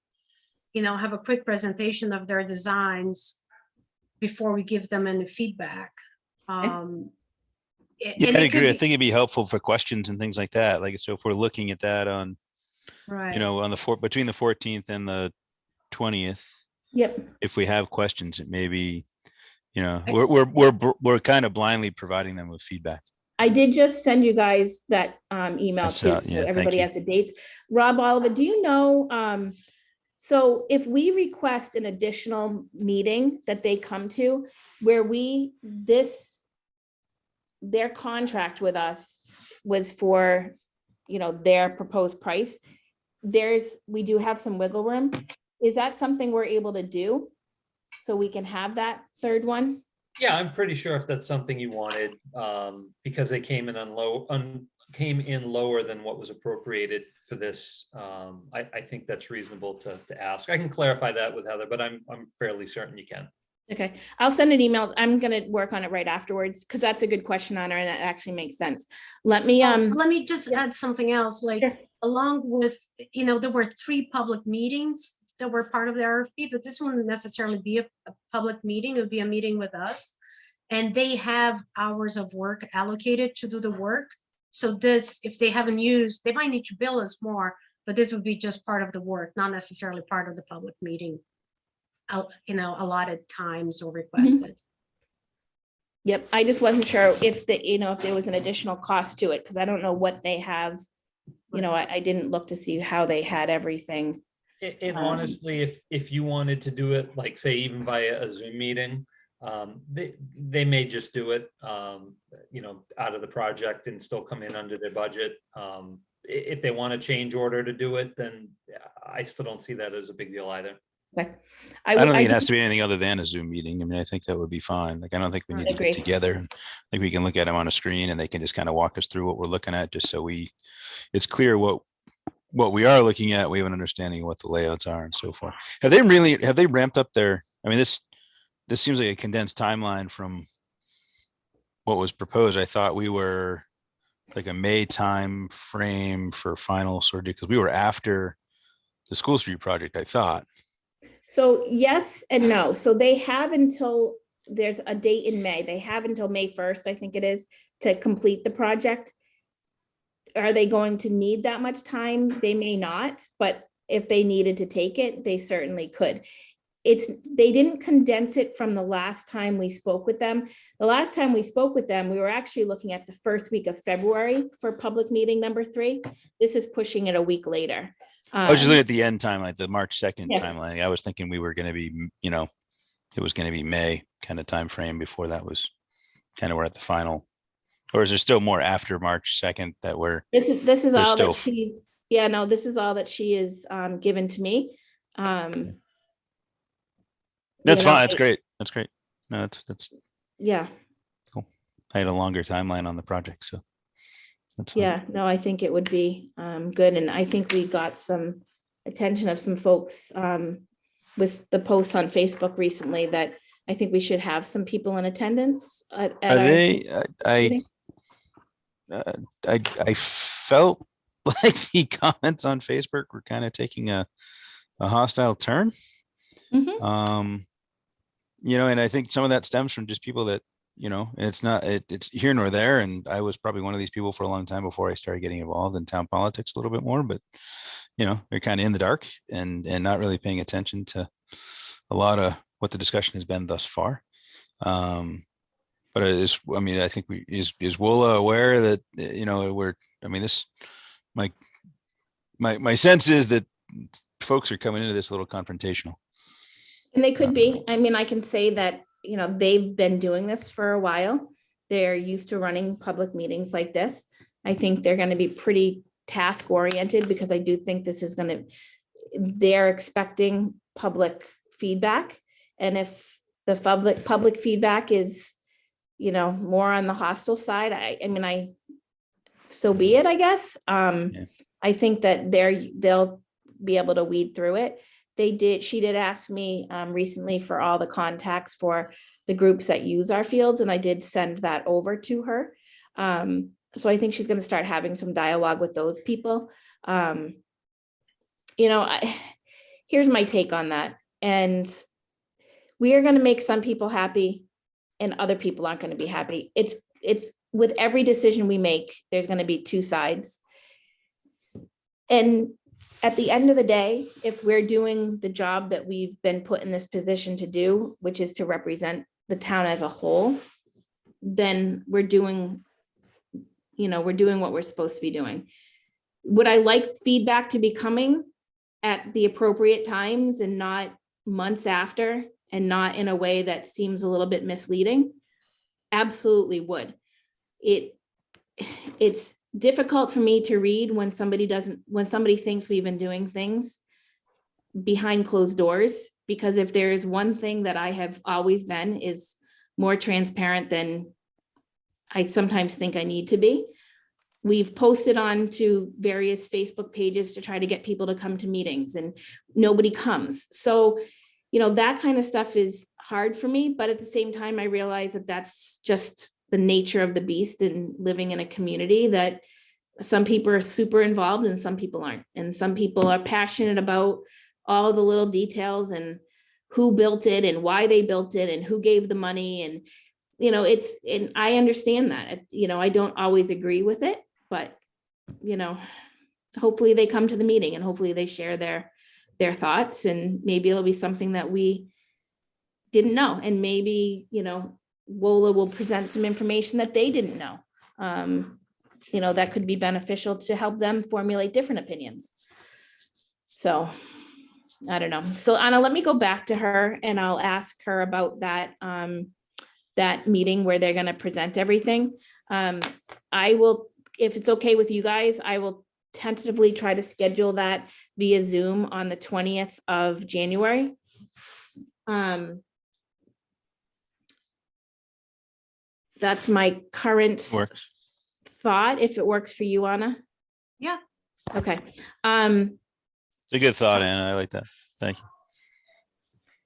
you know, have a quick presentation of their designs before we give them any feedback. Yeah, I agree. I think it'd be helpful for questions and things like that. Like, so if we're looking at that on, right, you know, on between the 14th and the 20th, Yep. if we have questions, it may be, you know, we're kind of blindly providing them with feedback. I did just send you guys that email I saw too. it. Yeah, So everybody thank has the dates. Rob Oliver, do you know, so if we request an additional meeting that they come to where their contract with us was for, you know, their proposed price, we do have some wiggle room. Is that something we're able to do? So we can have that third one? Yeah, I'm pretty sure if that's something you wanted, because they came in came in lower than what was appropriated for this. I think that's reasonable to ask. I can clarify that with Heather, but I'm fairly certain you can. Okay, I'll send an email. I'm gonna work on it right afterwards because that's a good question on her and that actually makes sense. Let me just add something else, like, Sure. along with, you know, there were 3 public meetings that were part of the RFP, but this wouldn't necessarily be a public meeting. It would be a meeting with us. And they have hours of work allocated to do the work. So this, if they haven't used, they might need to bill us more, but this would be just part of the work, not necessarily part of the public meeting, you know, allotted times or requested. Yep, I just wasn't sure if if there was an additional cost to it, because I don't know what they have. You know, I didn't look to see how they had everything. And honestly, if you wanted to do it, like say even via a Zoom meeting, they may just do it, you know, out of the project and still come in under their budget. If they want to change order to do it, then I still don't see that as a big deal either. Okay. I don't think it has to be anything other than a Zoom meeting. I mean, I think that would be fine. Like, I don't think we need to Agree. get together. I think we can look at them on a screen and they can just kind of walk us through what we're looking at, just so it's clear what we are looking at. We have an understanding of what the layouts are and so forth. Have they ramped up their, I mean, this seems like a condensed timeline from what was proposed. I thought we were like a May time frame for final sort of, because we were after the School Street project, I thought. So yes and no. So they have until, there's a date in May. They have until May 1st, I think it is, to complete the project. Are they going to need that much time? They may not, but if they needed to take it, they certainly could. They didn't condense it from the last time we spoke with them. The last time we spoke with them, we were actually looking at the first week of February for public meeting number 3. This is pushing it a week later. I was just looking at the end time, like the March 2nd Yeah. timeline. I was thinking we were going to be, you know, it was going to be May kind of time frame before that was kind of we're at the final. Or is there still more after March 2nd that we're? This is all still- that she's, yeah, no, this is all that she is given to me. That's you fine. know, That's great. That's great. No, that's Yeah, I had a longer timeline on the project, so that's fine. yeah, no, I think it would be good. And I think we got some attention of some folks with the posts on Facebook recently that I think we should have some people in attendance. Are they? I felt like the comments on Facebook were kind of taking a hostile turn. Mhm. And I think some of that stems from just people that, it's here nor there. And I was probably one of these people for a long time before I started getting involved in town politics a little bit more, but, they're kind of in the dark and not really paying attention to a lot of what the discussion has been thus far. But I think is Wola aware that, my sense is that folks are coming into this a little confrontational. And they could be. I mean, I can say that, they've been doing this for a while. They're used to running public meetings like this. I think they're going to be pretty task oriented because I do think this is they're expecting public feedback. And if the public feedback is, more on the hostile side, so be it, I guess. I think that they'll be able to weed through it. She did ask me recently for all the contacts for the groups that use our fields, and I did send that over to her. So I think she's going to start having some dialogue with those people. Here's my take on that. And we are going to make some people happy and other people aren't going to be happy. It's with every decision we make, there's going to be two sides. And at the end of the day, if we're doing the job that we've been put in this position to do, which is to represent the town as a whole, then we're doing what we're supposed to be doing. Would I like feedback to be coming at the appropriate times and not months after, and not in a way that seems a little bit misleading? Absolutely would. It's difficult for me to read when somebody thinks we've been doing things behind closed doors, because if there is one thing that I have always been is more transparent than I sometimes think I need to be. We've posted on to various Facebook pages to try to get people to come to meetings and nobody comes. So, that kind of stuff is hard for me, but at the same time, I realize that that's just the nature of the beast and living in a community, that some people are super involved and some people aren't. And some people are passionate about all the little details and who built it and why they built it and who gave the money. And, and I understand that, I don't always agree with it, but, hopefully they come to the meeting and hopefully they share their thoughts, and maybe it'll be something that we didn't know. And maybe, WOLA will present some information that they didn't know. That could be beneficial to help them formulate different opinions. So I don't know. So Anna, let me go back to her and I'll ask her about that, that meeting where they're going to present everything. I will, if it's okay with you guys, I will tentatively try to schedule that via Zoom on the 20th of January. That's my current thought, if it works for you, Anna. Yeah. Okay. It's a good thought, Anna. I like that. Thank you.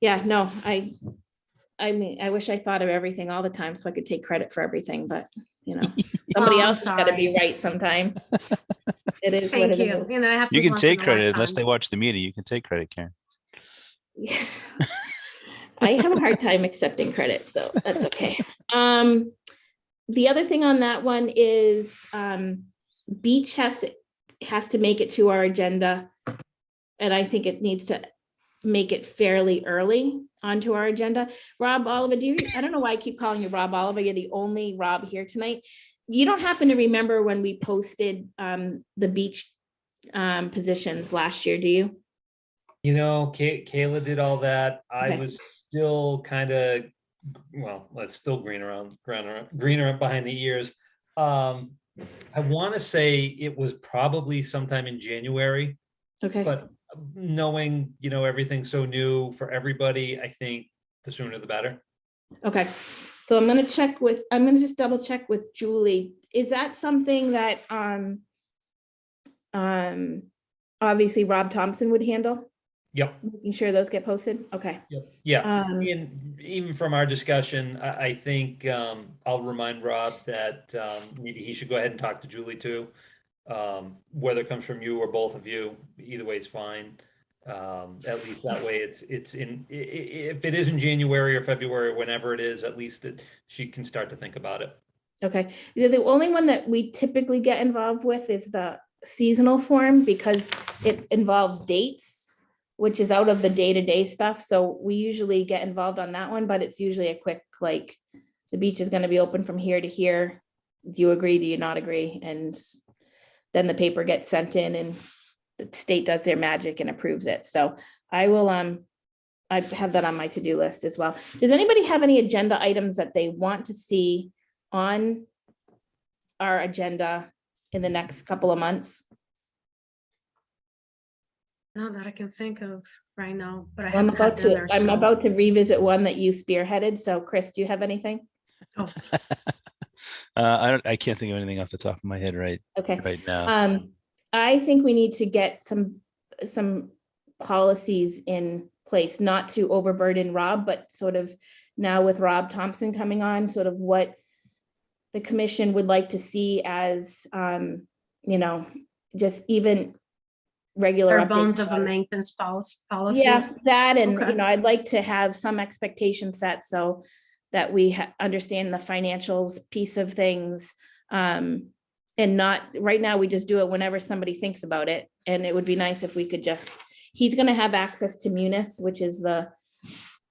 Yeah, no, I mean, I wish I thought of everything all the time so I could take credit for everything, but somebody else has got to be right sometimes. It is what Thank it you. is. It happens You can once take in a credit unless lifetime. they watch the meeting. You can take credit, Karen. Yeah. I have a hard time accepting credit, so that's okay. The other thing on that one is beach has to make it to our agenda, and I think it needs to make it fairly early onto our agenda. Rob Oliver, I don't know why I keep calling you Rob Oliver. You're the only Rob here tonight. You don't happen to remember when we posted the beach positions last year, do you? Kayla did all that. I Okay. was still kind of, it's still greener behind the ears. I want to say it was probably sometime in January. Okay. But knowing, everything's so new for everybody, I think the sooner the better. Okay. So I'm going to just double check with Julie. Is that something that obviously Rob Thompson would handle? Yep. Making sure those get posted? Okay. Yep. Yeah. Um, even from our discussion, I think I'll remind Rob that maybe he should go ahead and talk to Julie too. Whether it comes from you or both of you, either way is fine. At least that way it's in, if it is in January or February, or whenever it is, at least she can start to think about it. Okay, the only one that we typically get involved with is the seasonal form because it involves dates, which is out of the day-to-day stuff. So we usually get involved on that one, but it's usually a quick, like, the beach is going to be open from here to here. Do you agree? Do you not agree? And then the paper gets sent in and the state does their magic and approves it. So I will, I have that on my to-do list as well. Does anybody have any agenda items that they want to see on our agenda in the next couple of months? Not that I can think of right now, but I I'm haven't had dinner. I'm so- about to revisit one that you spearheaded. So Chris, do you have anything? Oh, I can't think of anything off the top of my head right Okay. now. I think we need to get some policies in place, not to overburden Rob, but sort of now with Rob Thompson coming on, sort of what the commission would like to see as, you know, just even regular bare bones updates of a about it. maintenance policy. Yeah, that, and, Okay. you know, I'd like to have some expectation set so that we understand the financials piece of things. And not, right now, we just do it whenever somebody thinks about it. And it would be nice if we could just, he's gonna have access to Munis, which is the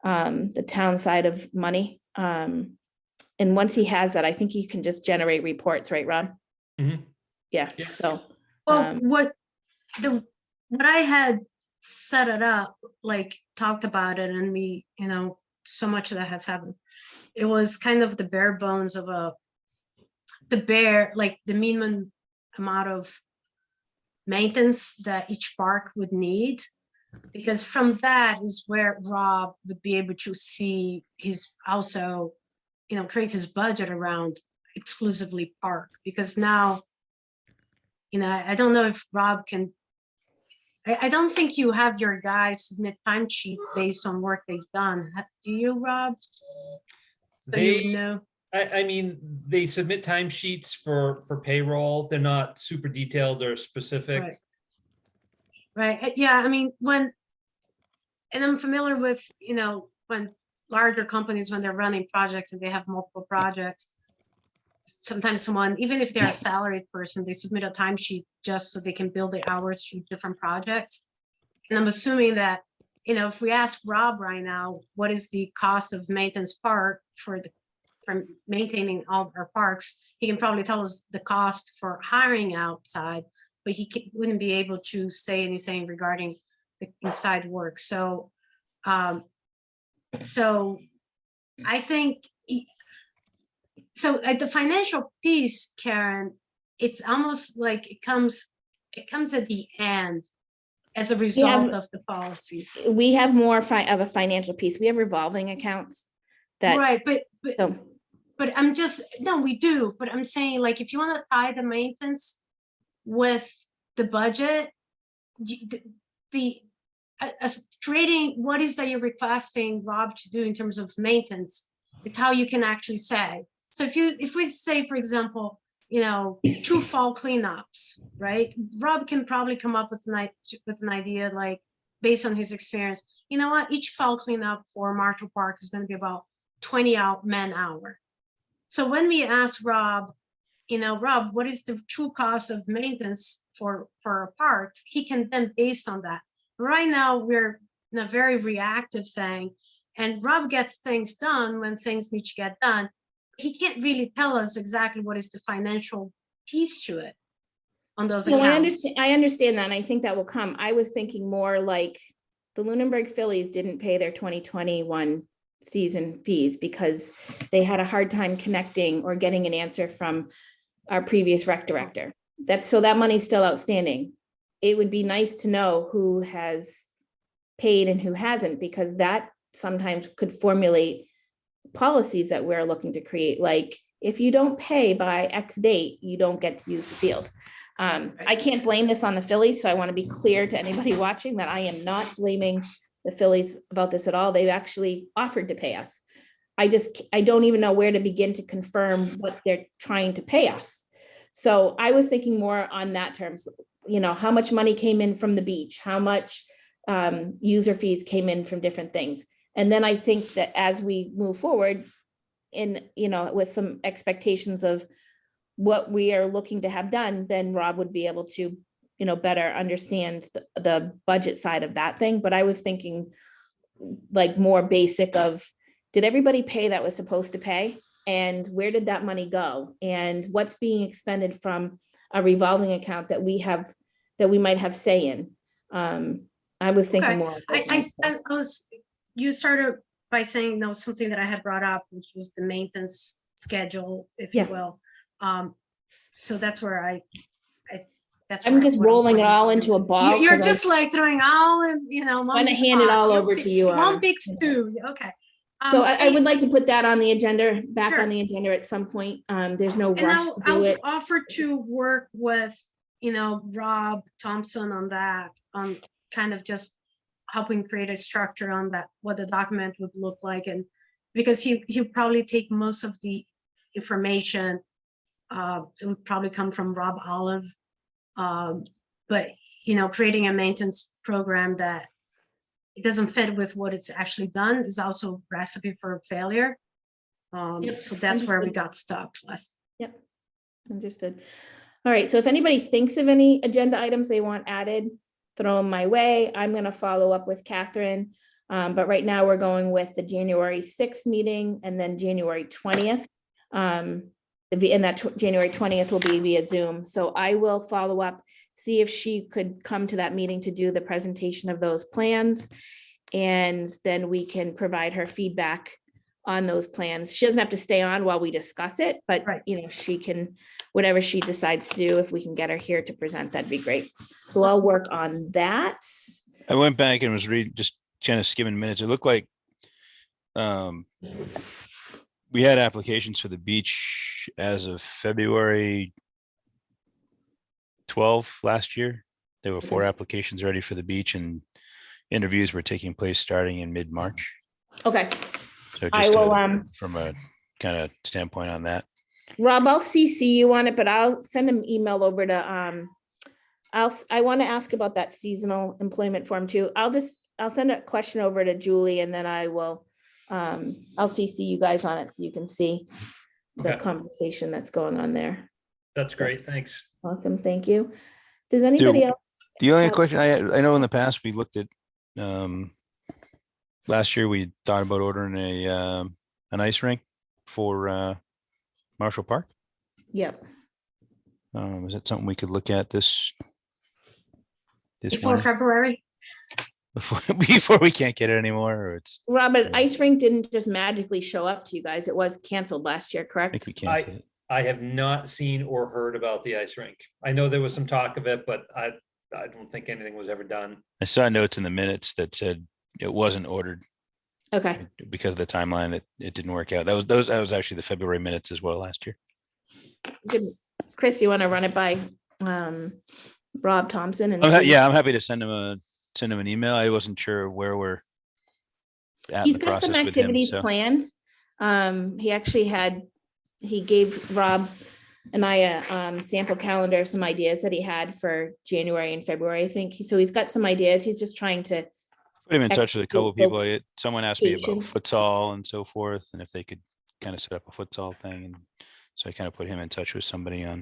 town side of money. And once he has that, I think he can just generate reports, right, Ron? Mhm. Yeah, Yeah. so. Well, what I had set it up, like talked about it, and we, you know, so much of that has happened. It was kind of the bare bones of like the minimum amount of maintenance that each park would need. Because from that is where Rob would be able to see his also, you know, create his budget around exclusively park. Because now, you know, I don't know if Rob can, I don't think you have your guys submit timesheet based on work they've done. Do you, Rob? So you would They, know. I mean, they submit timesheets for payroll. They're not super detailed or specific. Right. Right, yeah, I mean, and I'm familiar with, you know, when larger companies, when they're running projects and they have multiple projects, sometimes someone, even if they're a salaried person, they submit a timesheet just so they can build the hours for different projects. And I'm assuming that, you know, if we ask Rob right now, what is the cost of maintenance park for maintaining all our parks, he can probably tell us the cost for hiring outside, but he wouldn't be able to say anything regarding the inside work. So, so I think, so at the financial piece, Karen, it's almost like it comes at the end as a result of the policy. We have more of a financial piece. We have revolving accounts that, Right, so, but I'm just, no, we do, but I'm saying, like, if you want to tie the maintenance with the budget, creating what is that you're requesting Rob to do in terms of maintenance, it's how you can actually say. So if we say, for example, you know, 2 fall cleanups, right? Rob can probably come up with an idea, like, based on his experience, you know what, each fall cleanup for Marshall Park is going to be about 20 man hour. So when we ask Rob, you know, Rob, what is the true cost of maintenance for our parks? He can then, based on that. Right now, we're in a very reactive thing, and Rob gets things done when things need to get done. He can't really tell us exactly what is the financial piece to it on those no, accounts. I understand that, and I think that will come. I was thinking more like the Lunenburg Phillies didn't pay their 2021 season fees because they had a hard time connecting or getting an answer from our previous rec director. So that money's still outstanding. It would be nice to know who has paid and who hasn't, because that sometimes could formulate policies that we're looking to create. Like, if you don't pay by X date, you don't get to use the field. I can't blame this on the Phillies, so I want to be clear to anybody watching that I am not blaming the Phillies about this at all. They've actually offered to pay us. I don't even know where to begin to confirm what they're trying to pay us. So I was thinking more on that terms, you know, how much money came in from the beach, how much user fees came in from different things. And then I think that as we move forward in, with some expectations of what we are looking to have done, then Rob would be able to, better understand the budget side of that thing. But I was thinking like more basic of, did everybody pay that was supposed to pay? And where did that money go? And what's being expended from a revolving account that we might have say in? I was thinking Okay. more. You started by saying, something that I had brought up, which was the maintenance schedule, if you Yeah. will. So that's where I'm just what I was rolling it looking all for. into a ball. You're 'cause just like throwing all in, I'm one gonna big hand it pot. all over to you. One big stew. Okay. So I would like to put that on the agenda, back Sure. on the agenda at some point. There's no And rush to do I'll it. offer to work with, Rob Thompson on that, on kind of just helping create a structure on that, what the document would look like. And because he'll probably take most of the information, it would probably come from Rob Olive. But, creating a maintenance program that it doesn't fit with what it's actually done is also a recipe for failure. Yep, So that's where we understood. got stuck last. Yep, understood. All right, so if anybody thinks of any agenda items they want added, throw them my way. I'm gonna follow up with Catherine. But right now we're going with the January 6th meeting and then January 20th. And that January 20th will be via Zoom. So I will follow up, see if she could come to that meeting to do the presentation of those plans. And then we can provide her feedback on those plans. She doesn't have to stay on while we discuss it, but Right. She can, whatever she decides to do, if we can get her here to present, that'd be great. So I'll work on that. I went back and was reading, just kind of skimming minutes. It looked like we had applications for the beach as of February 12 last year. There were 4 applications ready for the beach, and interviews were taking place starting in mid-March. Okay, So I just will, from a kind of standpoint on that. Rob, I'll CC you on it, but I'll send an email over to, I want to ask about that seasonal employment form too. I'll send a question over to Julie, and then I will, I'll CC you guys on it so you can see the Okay. conversation that's going on there. That's great. Thanks. Awesome, thank you. Does anybody else? The only have- question I know in the past, we looked at, last year we thought about ordering an ice rink for Marshall Park. Yep, Is that something we could look at this Before winter? February? before we can't get it anymore, or it's, Robert, ice rink didn't just magically show up to you guys. It was canceled last year, I correct? think we canceled it. I have not seen or heard about the ice rink. I know there was some talk of it, but I don't think anything was ever done. I saw notes in the minutes that said it wasn't ordered Okay, because of the timeline, it didn't work out. That was actually the February minutes as well last year. good. Chris, you want to run it by Rob Thompson? And see? Yeah, I'm happy to send him an email. I wasn't sure where we're at in He's the got some process with him. activities So planned. He gave Rob and I a sample calendar, some ideas that he had for January and February, I think. So he's got some ideas. He's just trying to, put him in touch with a couple of people. Someone asked me about location. futsal and so forth, and if they could kind of set up a futsal thing. And so I kind of put him in touch with somebody that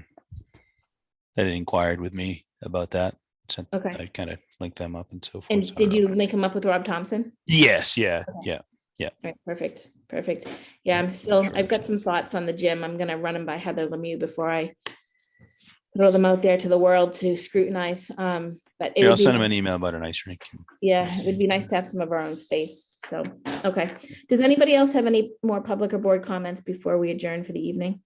had inquired with me about that. So Okay. I kind of linked them up and so forth. and So I did don't you know. link him up with Rob Thompson? Yes. Yeah. Okay. Yeah. All right, perfect. Yeah, I've got some thoughts on the gym. I'm gonna run them by Heather Lemieux before I throw them out there to the world to scrutinize. But it Yeah, I'll would be, send him an email about an ice rink. yeah, it would be nice to have some of our own space. So, okay. Does anybody else have any more public or board comments before we adjourn for the evening?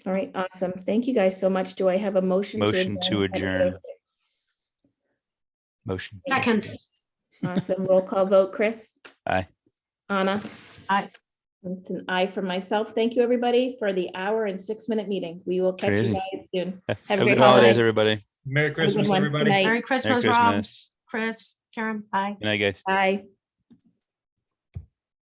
All right, awesome. Thank you guys so much. Do I have a motion? Motion to at adjourn. 8:06? Motion. Second. Awesome. Roll call vote. Chris? Aye. Anna? Aye. It's an aye for myself. Thank you, everybody, for the hour and 6-minute meeting. We will catch Crazy. you guys soon. Have a great good holidays, holiday. everybody. Merry Have a good Christmas, one. Good everybody. night. Merry Merry Christmas, Rob, Christmas. Chris, Karen, bye. Good night, guys. Bye.